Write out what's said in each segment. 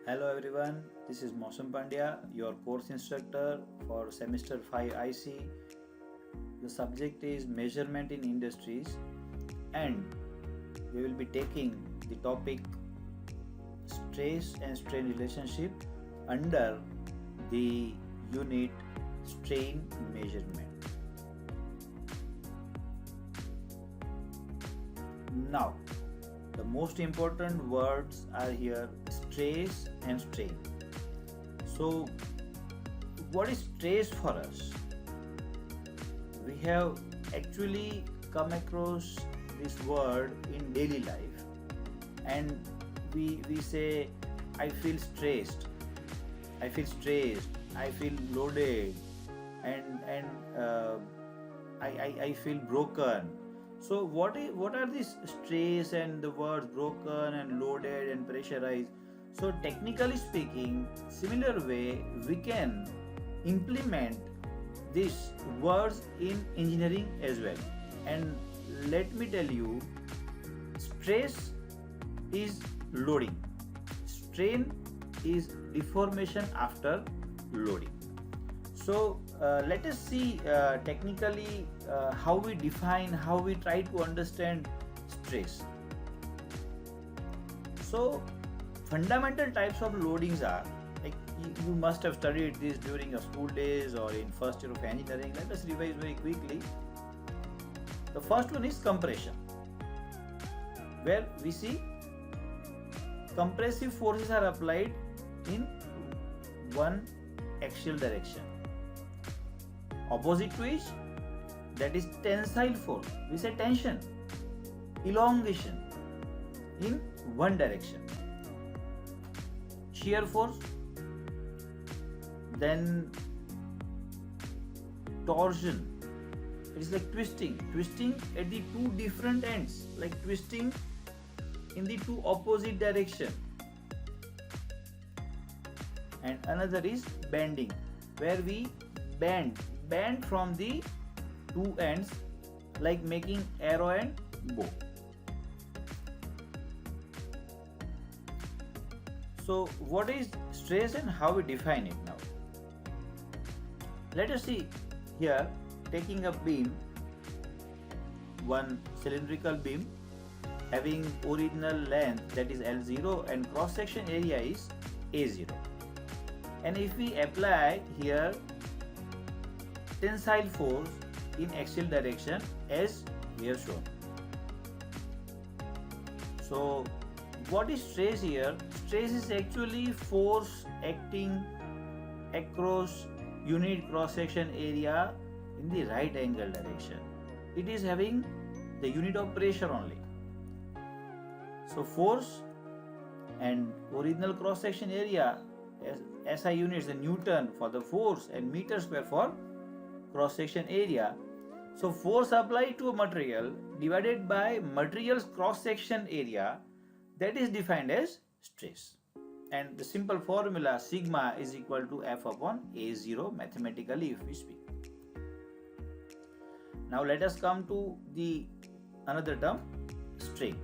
Hello everyone, this is Mausam Pandya, your course instructor for semester 5 IC. The subject is measurement in industries and we will be taking the topic stress and strain relationship under the unit strain measurement. Now, the most important words are here stress and strain. So, what is stress for us? We have actually come across this word in daily life, and we say, I feel stressed, I feel loaded, and I feel broken. So what are these stress and the words broken and loaded and pressurized? So technically speaking, similar way we can implement these words in engineering as well. And let me tell you, stress is loading, strain is deformation after loading. So let us see technically how we define, how we try to understand stress. So fundamental types of loadings are, like you must have studied this during your school days or in first year of engineering. Let us revise very quickly. The first one is compression, where we see compressive forces are applied in one axial direction. Opposite to which, that is tensile force, we say tension, elongation in one direction. Shear force, then torsion, it is like twisting at the two different ends, like twisting in the two opposite direction. And another is bending, where we bend from the two ends, like making arrow and bow. So what is stress and how we define it now? Let us see here, taking a beam, one cylindrical beam having original length, that is L0, and cross section area is A0. And if we apply here tensile force in axial direction as we have shown. So what is stress here? Stress is actually force acting across unit cross section area in the right angle direction. It is having the unit of pressure only. So force and original cross section area as SI units, the Newton for the force and meter square for cross section area. So force applied to a material divided by material's cross section area, that is defined as stress. And the simple formula sigma is equal to F upon A0 mathematically if we speak. Now let us come to the another term, strain.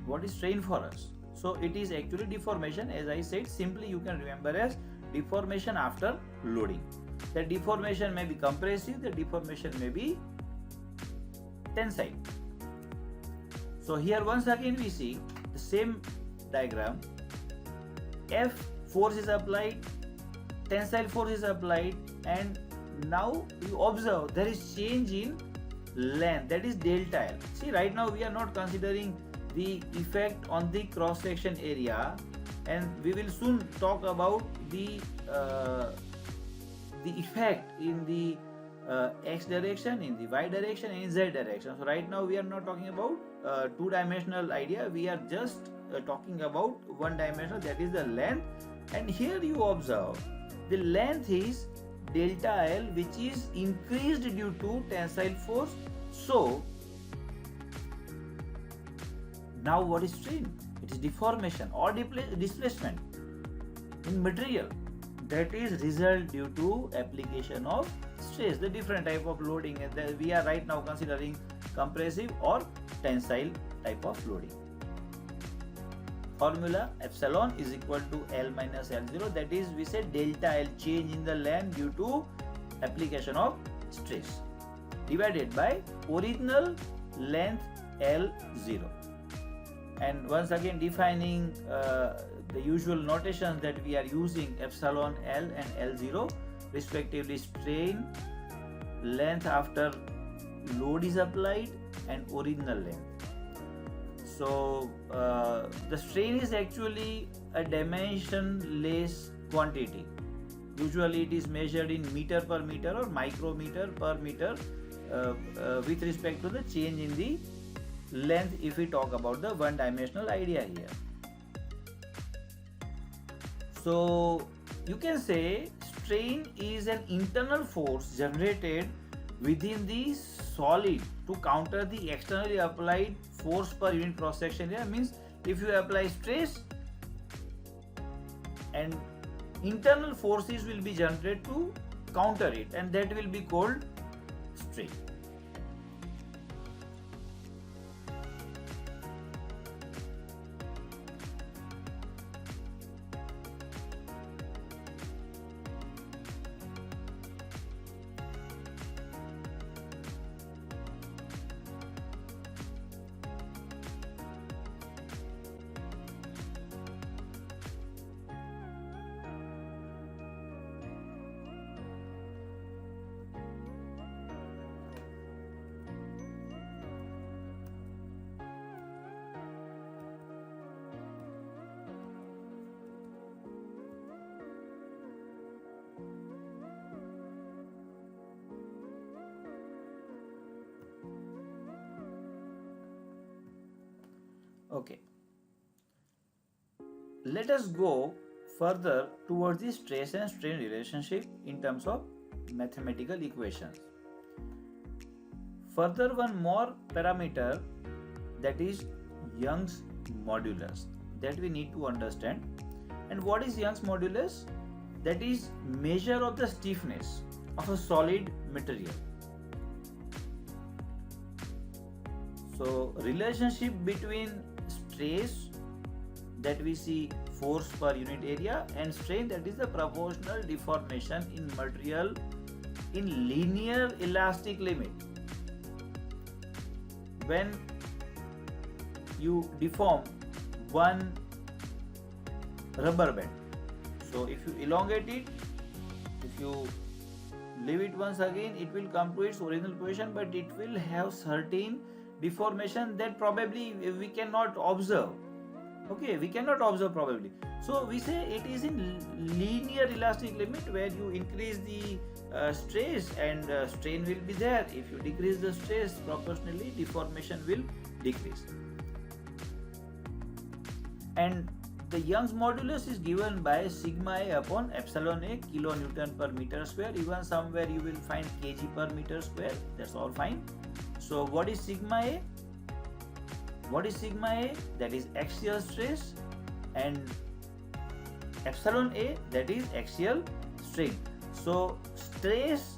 What is strain for us? So it is actually deformation, as I said. Simply you can remember as deformation after loading. The deformation may be compressive, the deformation may be tensile. So here once again we see the same diagram. F force is applied, tensile force is applied, and now you observe there is change in length, that is delta L. See, right now we are not considering the effect on the cross section area, and we will soon talk about the effect in the x direction, in the y direction, and in z direction. So right now we are not talking about two-dimensional idea, we are just talking about one dimensional, that is the length. And here you observe the length is delta L, which is increased due to tensile force. So now what is strain? It is deformation or displacement in material, that is result due to application of stress, the different type of loading that we are right now considering compressive or tensile type of loading. formula, epsilon is equal to L minus L0, that is we say delta L, change in the length due to application of stress, divided by original length L0. And once again defining the usual notations that we are using, epsilon L and L0 respectively, strain, length after load is applied, and original length. So the strain is actually a dimensionless quantity. Usually it is measured in meter per meter or micrometer per meter with respect to the change in the length, if we talk about the one dimensional idea here. So you can say strain is an internal force generated within the solid to counter the externally applied force per unit cross section area. Means if you apply stress, and internal forces will be generated to counter it, and that will be called strain. Okay, let us go further towards the stress and strain relationship in terms of mathematical equations. Further, one more parameter, that is Young's modulus, that we need to understand. And what is Young's modulus? That is measure of the stiffness of a solid material. So relationship between stress, that we see force per unit area, and strain, that is the proportional deformation in material in linear elastic limit. When you deform one rubber band, so if you elongate it, if you leave it once again, it will come to its original position, but it will have certain deformation that probably we cannot observe. Okay, we cannot observe probably. So we say it is in linear elastic limit, where you increase the stress and strain will be there. If you decrease the stress, proportionally deformation will decrease. And the Young's modulus is given by sigma A upon epsilon A, kilonewton per meter square. Even somewhere you will find kg per meter square. That's all fine. So what is sigma A? What is sigma A? That is axial stress, and epsilon A, that is axial strain. So stress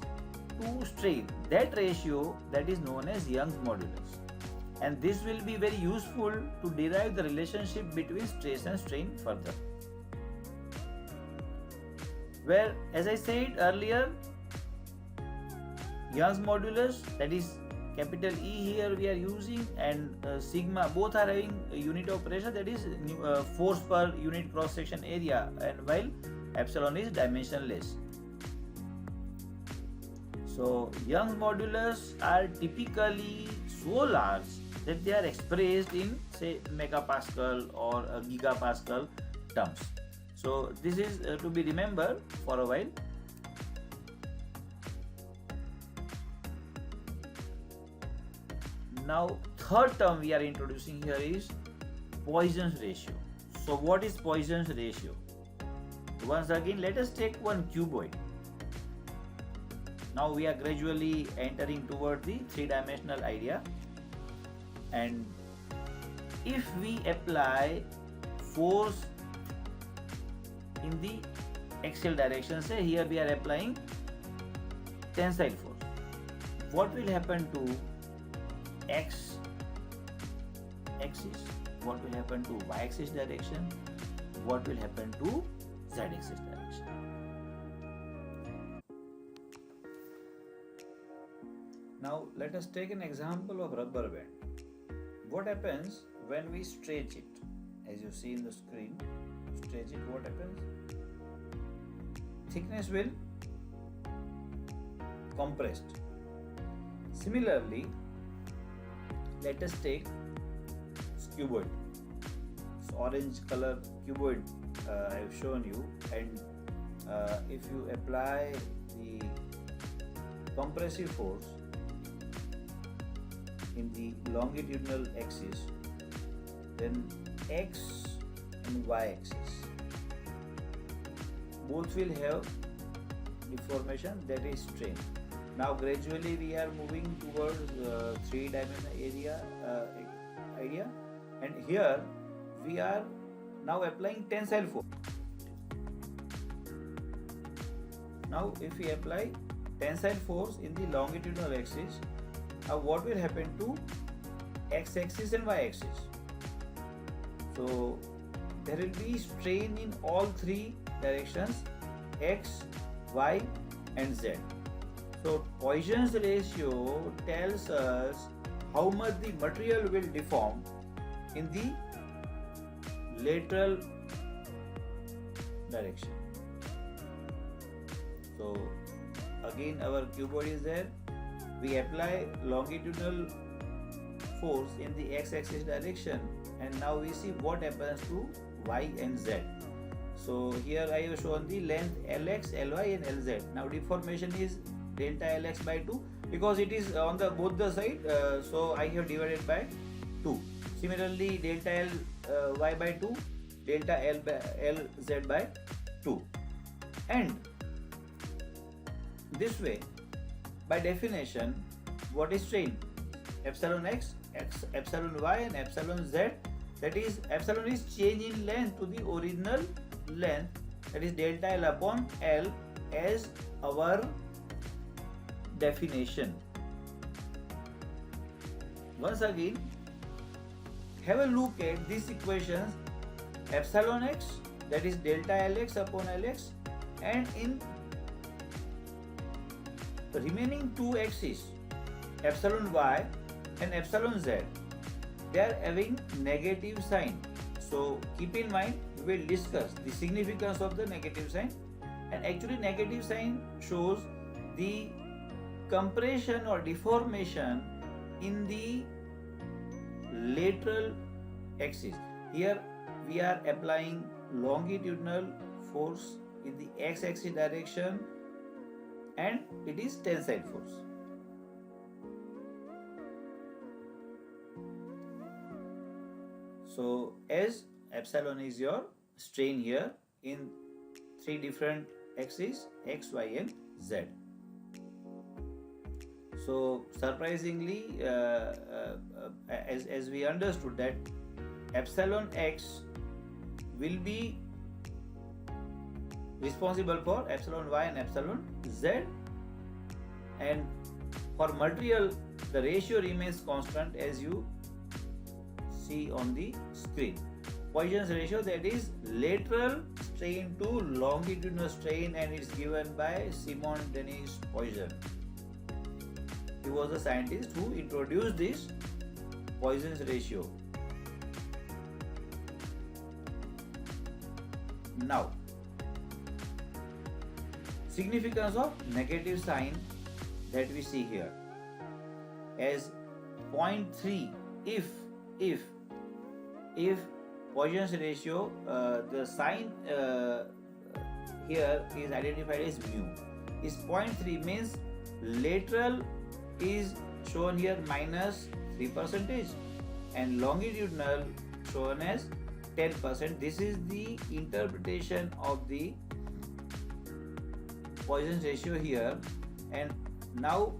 to strain, that ratio, that is known as Young's modulus. And this will be very useful to derive the relationship between stress and strain further. Where, as I said earlier, Young's modulus, that is capital E here we are using, and sigma, both are having a unit of pressure, that is force per unit cross section area, and while epsilon is dimensionless. So Young's modulus are typically so large that they are expressed in, say, megapascal or gigapascal terms. So this is to be remembered for a while. Now third term we are introducing here is Poisson's ratio. So what is Poisson's ratio? Once again, let us take one cuboid. Now we are gradually entering toward the three-dimensional idea, and if we apply force in the axial direction, say here we are applying tensile force, what will happen to x axis? what will happen to y-axis direction, what will happen to z-axis direction. Now let us take an example of rubber band. What happens when we stretch it? As you see in the screen, stretch it, what happens? Thickness will compressed. Similarly, let us take cuboid. So orange color cuboid I have shown you, and if you apply the compressive force in the longitudinal axis, then x and y axis both will have deformation, that is strain. Now gradually we are moving towards three-dimensional idea, and here we are now applying tensile force. Now if we apply tensile force in the longitudinal axis, now what will happen to x-axis and y-axis? So there will be strain in all three directions, x, y and z. So Poisson's ratio tells us how much the material will deform in the lateral direction. So again our cuboid is there. We apply longitudinal force in the x-axis direction, and now we see what happens to y and z. So here I have shown the length Lx, Ly and Lz. Now deformation is delta Lx by 2 because it is on the both the side, so I have divided by 2. Similarly, delta Ly by 2, delta Lz by 2. And this way, by definition, what is strain? Epsilon x, epsilon y and epsilon z. That is, epsilon is change in length to the original length, that is delta L upon L as our definition. Once again, have a look at these equations. Epsilon x, that is delta Lx upon Lx, and in the remaining two axes, epsilon y and epsilon z, they are having negative sign. So keep in mind, we will discuss the significance of the negative sign, and actually negative sign shows the compression or deformation in the lateral axis. Here we are applying longitudinal force in the x-axis direction, and it is tensile force. So as epsilon is your strain here in three different axes, x, y and z. So surprisingly, as we understood that epsilon x will be responsible for epsilon y and epsilon z, and for material the ratio remains constant as you see on the screen. Poisson's ratio, that is lateral strain to longitudinal strain, and it's given by Simon Denis Poisson. He was the scientist who introduced this Poisson's ratio. Now, significance of negative sign that we see here as 0.3 if Poisson's ratio, the sign here is identified as mu, is 0.3 means lateral is shown here minus 3% and longitudinal shown as 10%. This is the interpretation of the Poisson's ratio here, and now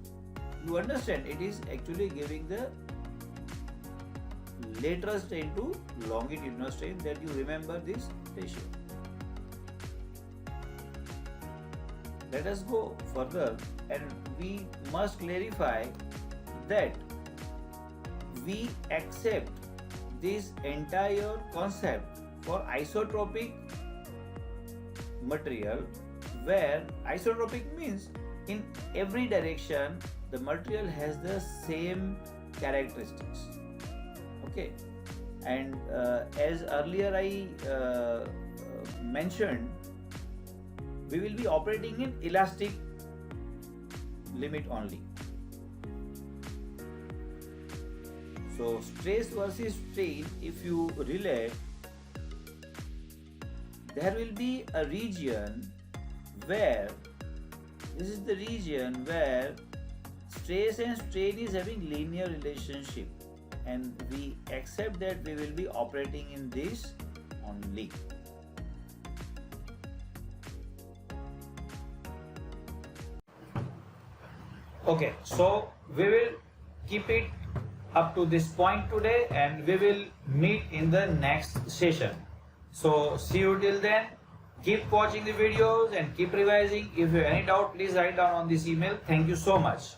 you understand it is actually giving the lateral strain to longitudinal strain, that you remember this ratio. Let us go further, and we must clarify that we accept this entire concept for isotropic material, where isotropic means in every direction the material has the same characteristics. Okay, and as earlier I mentioned, we will be operating in elastic limit only. So stress versus strain, if you relate, there will be a region where this is the region where stress and strain is having linear relationship, and we accept that we will be operating in this only. Okay, so we will keep it up to this point today, and we will meet in the next session. So see you till then. Keep watching the videos and keep revising. If you have any doubt, please write down on this email. Thank you so much.